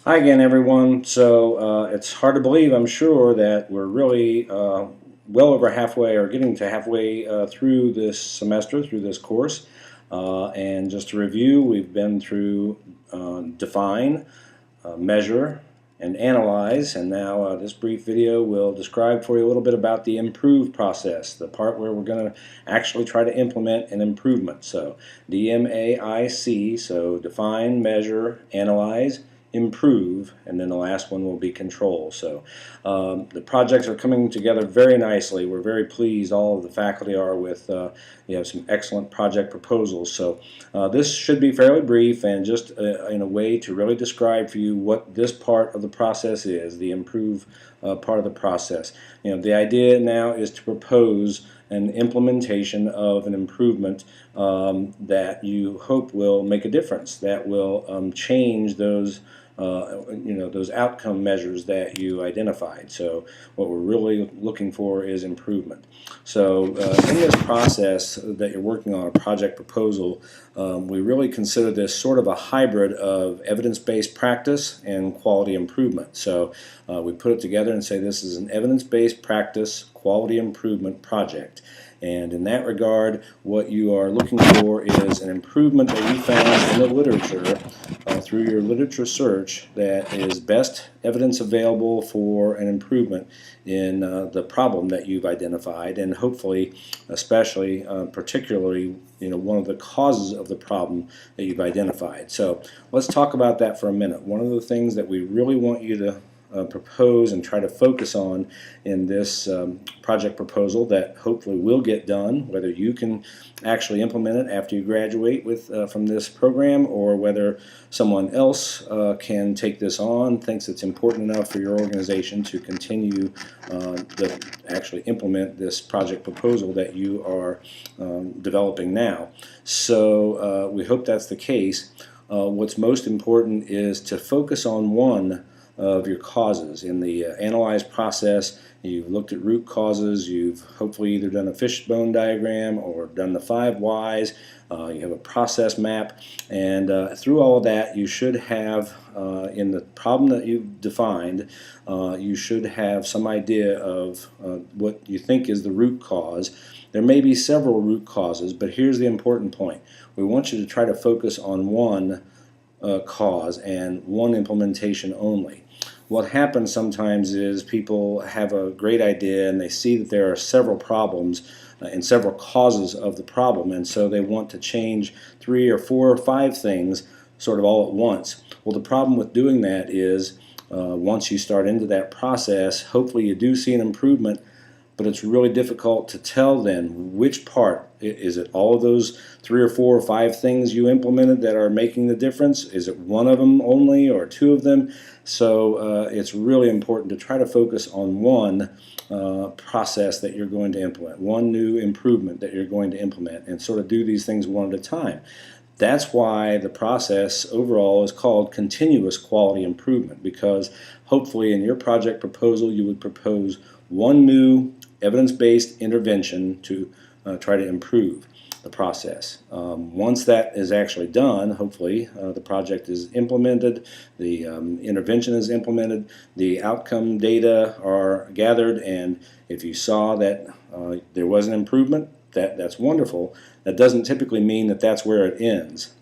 Hi again, everyone. So it's hard to believe, I'm sure, that we're really well over halfway or getting to halfway through this semester, through this course. And just to review, we've been through define, measure, and analyze. And now this brief video will describe for you a little bit about the improve process, the part where we're going to actually try to implement an improvement. So DMAIC, so define, measure, analyze, improve, and then the last one will be control. So the projects are coming together very nicely. We're very pleased, all of the faculty are, with you have some excellent project proposals. So this should be fairly brief and just in a way to really describe for you what this part of the process is, the improve part of the process. The idea now is to propose an implementation of an improvement that you hope will make a difference, that will change those those outcome measures that you identified. So what we're really looking for is improvement. So in this process that you're working on, a project proposal, we really consider this sort of a hybrid of evidence-based practice and quality improvement. So we put it together and say this is an evidence-based practice quality improvement project. And in that regard, what you are looking for is an improvement that you found in the literature through your literature search that is best evidence available for an improvement in the problem that you've identified, and hopefully, especially, particularly, one of the causes of the problem that you've identified. So let's talk about that for a minute. One of the things that we really want you to propose and try to focus on in this project proposal that hopefully will get done, whether you can actually implement it after you graduate from this program, or whether someone else can take this on, thinks it's important enough for your organization to continue to actually implement this project proposal that you are developing now. So we hope that's the case. What's most important is to focus on one of your causes. In the analyze process, you've looked at root causes, you've hopefully either done a fishbone diagram or done the 5 whys, you have a process map, and through all of that you should have, in the problem that you've defined, you should have some idea of what you think is the root cause. There may be several root causes, but here's the important point. We want you to try to focus on one cause and one implementation only. What happens sometimes is people have a great idea and they see that there are several problems and several causes of the problem, and so they want to change 3 or 4 or 5 things sort of all at once. Well, the problem with doing that is once you start into that process, hopefully you do see an improvement, but it's really difficult to tell then which part. Is it all of those 3 or 4 or 5 things you implemented that are making the difference? Is it one of them only or 2 of them? So it's really important to try to focus on one process that you're going to implement, one new improvement that you're going to implement, and sort of do these things one at a time. That's why the process overall is called continuous quality improvement, because hopefully in your project proposal you would propose one new evidence-based intervention to try to improve the process. Once that is actually done, hopefully the project is implemented, the intervention is implemented, the outcome data are gathered, and if you saw that there was an improvement, that's wonderful. That doesn't typically mean that that's where it ends.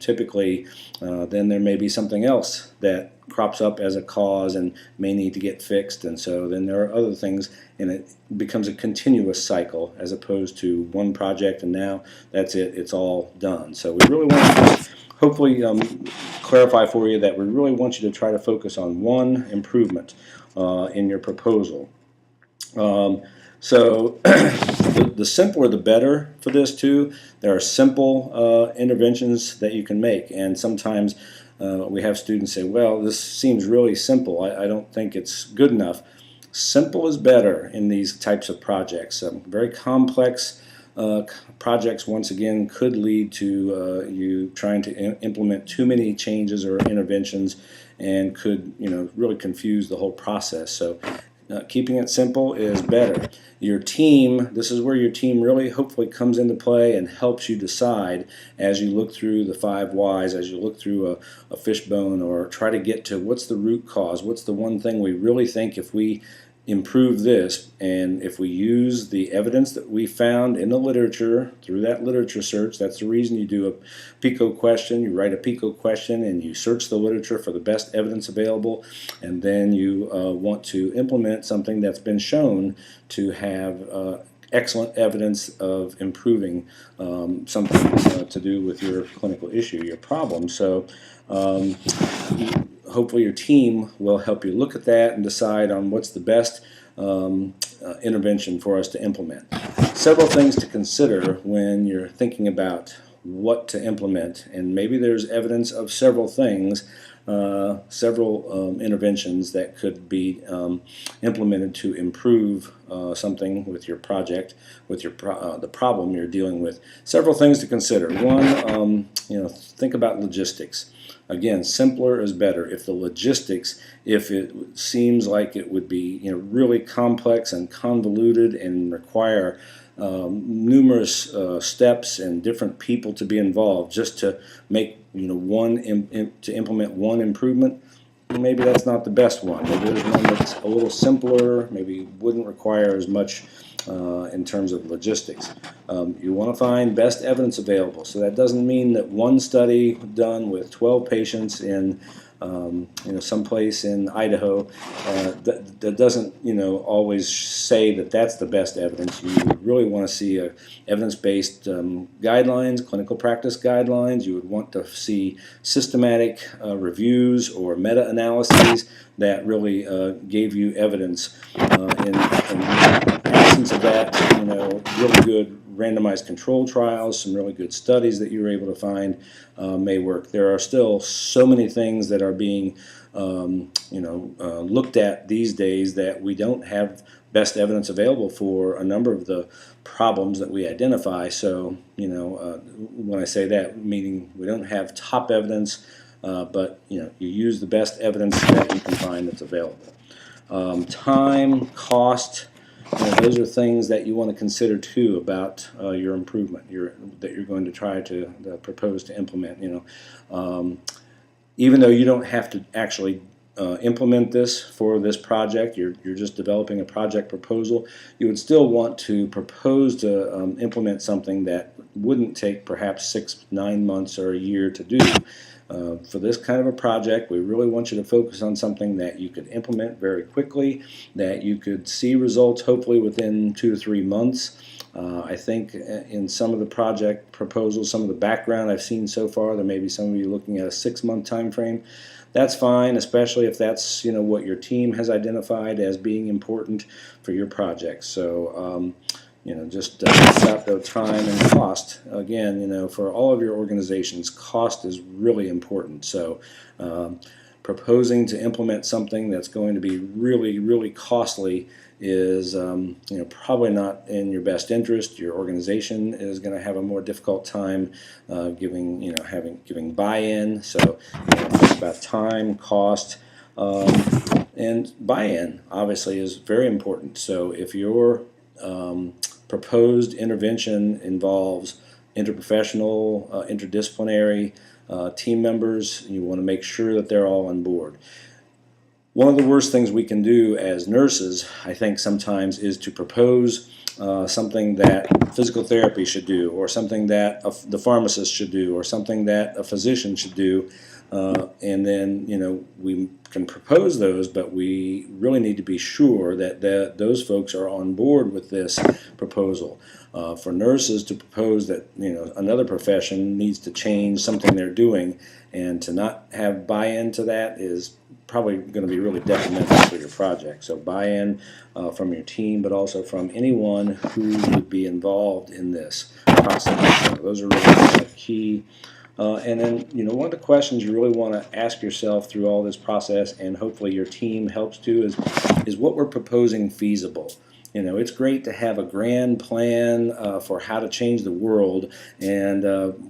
Typically, then there may be something else that crops up as a cause and may need to get fixed, and so then there are other things, and it becomes a continuous cycle as opposed to one project and now that's it, it's all done. So we really want to hopefully clarify for you that we really want you to try to focus on one improvement in your proposal. So the simpler the better for this too. There are simple interventions that you can make, and sometimes we have students say, well, this seems really simple. I don't think it's good enough. Simple is better in these types of projects. Very complex projects, once again, could lead to you trying to implement too many changes or interventions, and could really confuse the whole process. So keeping it simple is better. Your team, this is where your team really hopefully comes into play and helps you decide as you look through the 5 whys, as you look through a fishbone, or try to get to what's the root cause, what's the one thing we really think if we improve this, and if we use the evidence that we found in the literature through that literature search. That's the reason you do a PICO question. You write a PICO question and you search the literature for the best evidence available, and then you want to implement something that's been shown to have excellent evidence of improving something to do with your clinical issue, your problem. So hopefully your team will help you look at that and decide on what's the best intervention for us to implement. Several things to consider when you're thinking about what to implement, and maybe there's evidence of several things, several interventions that could be implemented to improve something with your project, with your the problem you're dealing with. Several things to consider. One, think about logistics. Again, simpler is better. If the logistics, if it seems like it would be really complex and convoluted and require numerous steps and different people to be involved just to make to implement one improvement, maybe that's not the best one. Maybe there's one that's a little simpler, maybe wouldn't require as much in terms of logistics. You want to find best evidence available. So that doesn't mean that one study done with 12 patients in someplace in Idaho, that doesn't always say that that's the best evidence. You would really want to see evidence-based guidelines, clinical practice guidelines. You would want to see systematic reviews or meta-analyses that really gave you evidence. In absence of that, really good randomized control trials, some really good studies that you were able to find may work. There are still so many things that are being looked at these days that we don't have best evidence available for a number of the problems that we identify. So when I say that, meaning we don't have top evidence, but you use the best evidence that you can find that's available. Time, cost. Those are things that you want to consider too about your improvement that you're going to try to propose to implement. Even though you don't have to actually implement this for this project, you're just developing a project proposal, you would still want to propose to implement something that wouldn't take perhaps 6-9 months or a year to do. For this kind of a project, we really want you to focus on something that you could implement very quickly, that you could see results hopefully within 2 to 3 months. I think in some of the project proposals, some of the background I've seen so far, there may be some of you looking at a 6-month time frame. That's fine, especially if that's what your team has identified as being important for your project. So just about the time and cost. Again, for all of your organizations, cost is really important. So proposing to implement something that's going to be really, really costly is probably not in your best interest. Your organization is going to have a more difficult time giving buy-in. So think about time, cost, and buy-in obviously is very important. So if your proposed intervention involves interprofessional, interdisciplinary team members, you want to make sure that they're all on board. One of the worst things we can do as nurses, I think sometimes, is to propose something that physical therapy should do, or something that the pharmacist should do, or something that a physician should do, and then we can propose those, but we really need to be sure that those folks are on board with this proposal. For nurses to propose that another profession needs to change something they're doing, and to not have buy-in to that is probably going to be really detrimental for your project. So buy-in from your team, but also from anyone who would be involved in this process. So those are really key. And then, one of the questions you really want to ask yourself through all this process, and hopefully your team helps too, is what we're proposing feasible? it's great to have a grand plan for how to change the world, and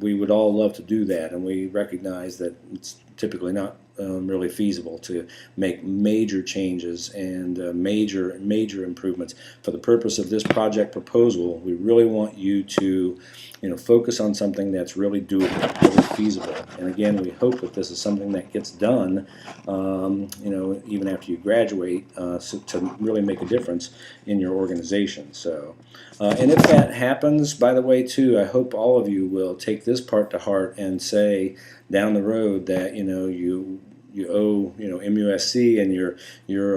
we would all love to do that, and we recognize that it's typically not really feasible to make major changes and major improvements. For the purpose of this project proposal, we really want you to focus on something that's really doable, really feasible. And again, we hope that this is something that gets done, even after you graduate, so to really make a difference in your organization. So, and if that happens, by the way, too, I hope all of you will take this part to heart and say down the road that you owe MUSC and your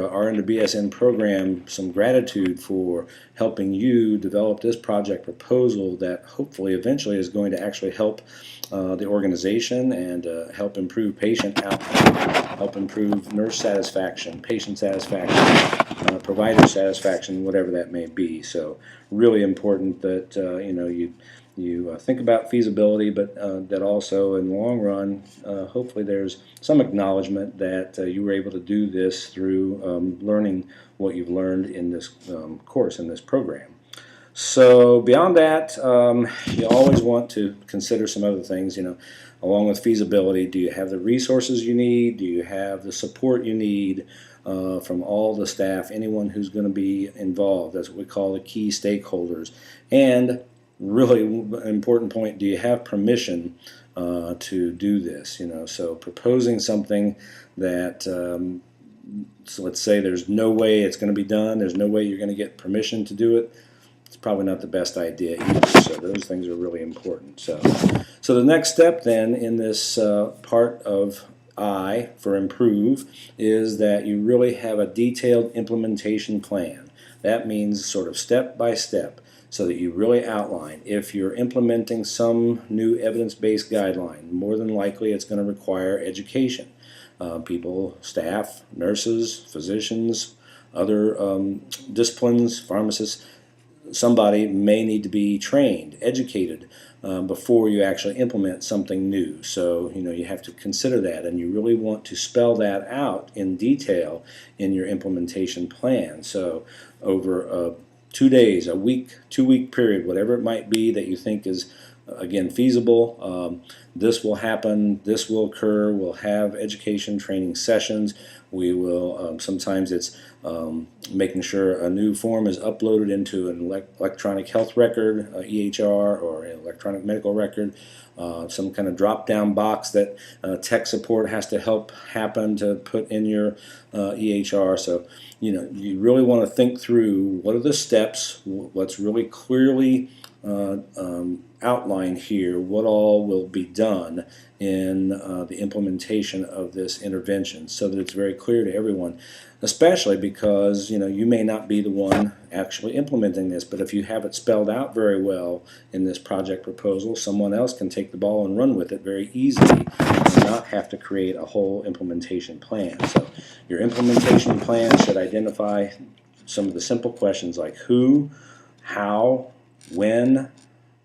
RN to BSN program some gratitude for helping you develop this project proposal that hopefully eventually is going to actually help the organization and help improve patient outcome, help improve nurse satisfaction, patient satisfaction, provider satisfaction, whatever that may be. So really important that you think about feasibility, but that also in the long run, hopefully there's some acknowledgement that you were able to do this through learning what you've learned in this course, in this program. So beyond that, you always want to consider some other things, along with feasibility. Do you have the resources you need? Do you have the support you need from all the staff, anyone who's going to be involved? That's what we call the key stakeholders. And really important point, do you have permission to do this? So proposing something that, so let's say there's no way it's going to be done, there's no way you're going to get permission to do it, it's probably not the best idea either. So those things are really important. So the next step then in this part of I for improve is that you really have a detailed implementation plan. That means sort of step by step, so that you really outline. If you're implementing some new evidence-based guideline, more than likely it's going to require education. People, staff, nurses, physicians, other disciplines, pharmacists, somebody may need to be trained, educated before you actually implement something new. So you have to consider that, and you really want to spell that out in detail in your implementation plan. So over 2 days, a week, 2-week period, whatever it might be that you think is, again, feasible. This will happen, this will occur, we'll have education training sessions. We will, sometimes it's making sure a new form is uploaded into an electronic health record, EHR, or an electronic medical record. Some kind of drop-down box that tech support has to help happen to put in your EHR. So, you really want to think through what are the steps, what's really clearly outlined here, what all will be done in the implementation of this intervention, so that it's very clear to everyone, especially because you may not be the one actually implementing this, but if you have it spelled out very well in this project proposal, someone else can take the ball and run with it very easily and not have to create a whole implementation plan. So your implementation plan should identify some of the simple questions like who, how, when,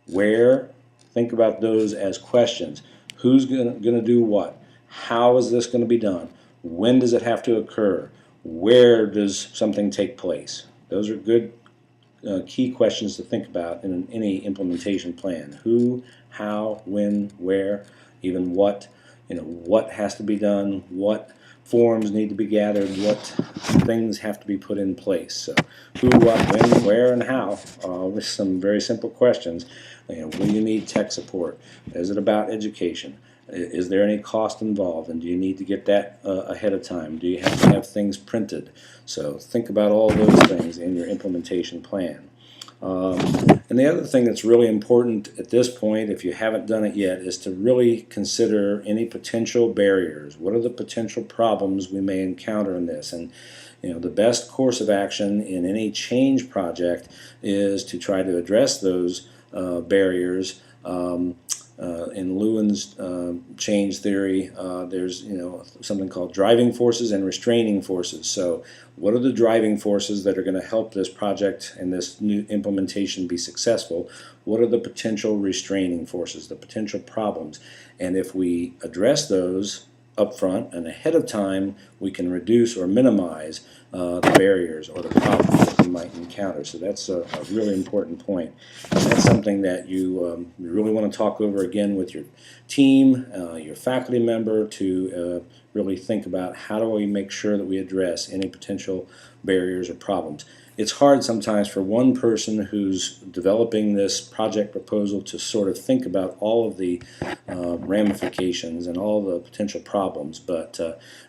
where. Think about those as questions. Who's going to do what? How is this going to be done? When does it have to occur? Where does something take place? Those are good key questions to think about in any implementation plan. Who, how, when, where, even what. What has to be done, what forms need to be gathered, what things have to be put in place. So who, what, when, where, and how, with some very simple questions. Will you need tech support? Is it about education? Is there any cost involved, and do you need to get that ahead of time? Do you have to have things printed? So think about all those things in your implementation plan. And the other thing that's really important at this point, if you haven't done it yet, is to really consider any potential barriers. What are the potential problems we may encounter in this? And the best course of action in any change project is to try to address those barriers. In Lewin's change theory, there's something called driving forces and restraining forces. So what are the driving forces that are going to help this project and this new implementation be successful? What are the potential restraining forces, the potential problems? And if we address those up front and ahead of time, we can reduce or minimize the barriers or the problems that we might encounter. So that's a really important point. And that's something that you really want to talk over again with your team, your faculty member, to really think about how do we make sure that we address any potential barriers or problems. It's hard sometimes for one person who's developing this project proposal to sort of think about all of the ramifications and all the potential problems, but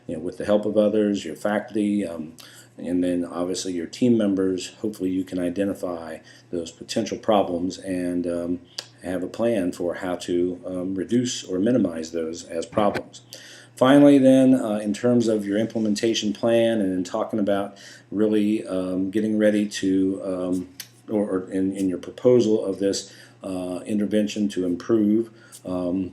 with the help of others, your faculty, and then obviously your team members, hopefully you can identify those potential problems and have a plan for how to reduce or minimize those as problems. Finally, then, in terms of your implementation plan and in talking about really getting ready to, or in your proposal of this intervention to improve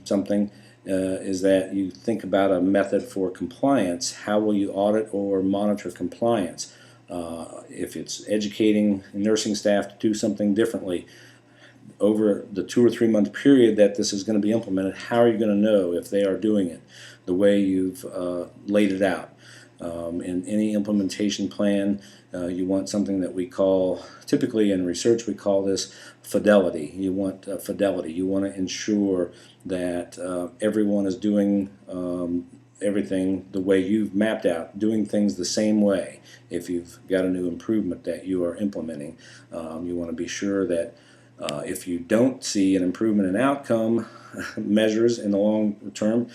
something, is that you think about a method for compliance. How will you audit or monitor compliance? If it's educating nursing staff to do something differently, over the 2 or 3 month period that this is going to be implemented, how are you going to know if they are doing it the way you've laid it out? In any implementation plan, you want something that we call, typically in research we call this fidelity. You want fidelity. You want to ensure that everyone is doing everything the way you've mapped out, doing things the same way. If you've got a new improvement that you are implementing, you want to be sure that if you don't see an improvement in outcome measures in the long term,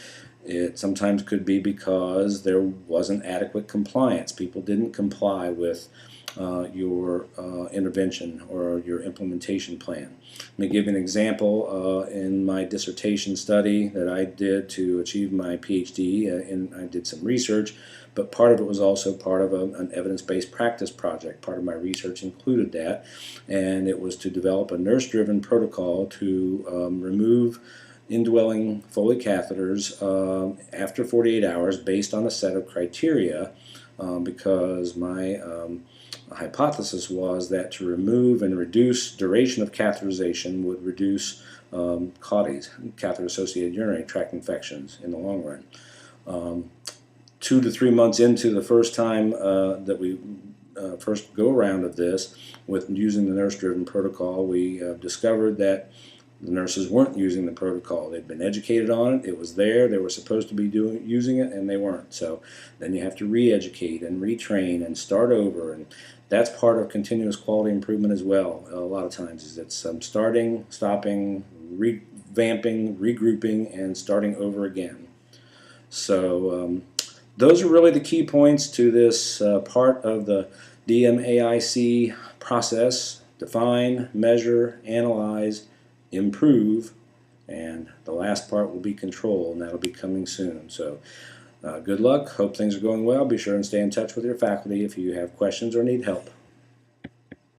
it sometimes could be because there wasn't adequate compliance. People didn't comply with your intervention or your implementation plan. Let me give you an example. In my dissertation study that I did to achieve my PhD, and I did some research, but part of it was also part of an evidence-based practice project. Part of my research included that, and it was to develop a nurse-driven protocol to remove indwelling Foley catheters after 48 hours based on a set of criteria, because my hypothesis was that to remove and reduce duration of catheterization would reduce CAUTIs, catheter-associated urinary tract infections, in the long run. 2 to 3 months into the first time that we first go around of this with using the nurse-driven protocol, we discovered that the nurses weren't using the protocol. They'd been educated on it. It was there. They were supposed to be using it, and they weren't. So then you have to re-educate and retrain and start over, and that's part of continuous quality improvement as well. A lot of times is it's starting, stopping, revamping, regrouping, and starting over again. So those are really the key points to this part of the DMAIC process: define, measure, analyze, improve, and the last part will be control, and that'll be coming soon. So good luck. Hope things are going well. Be sure and stay in touch with your faculty if you have questions or need help.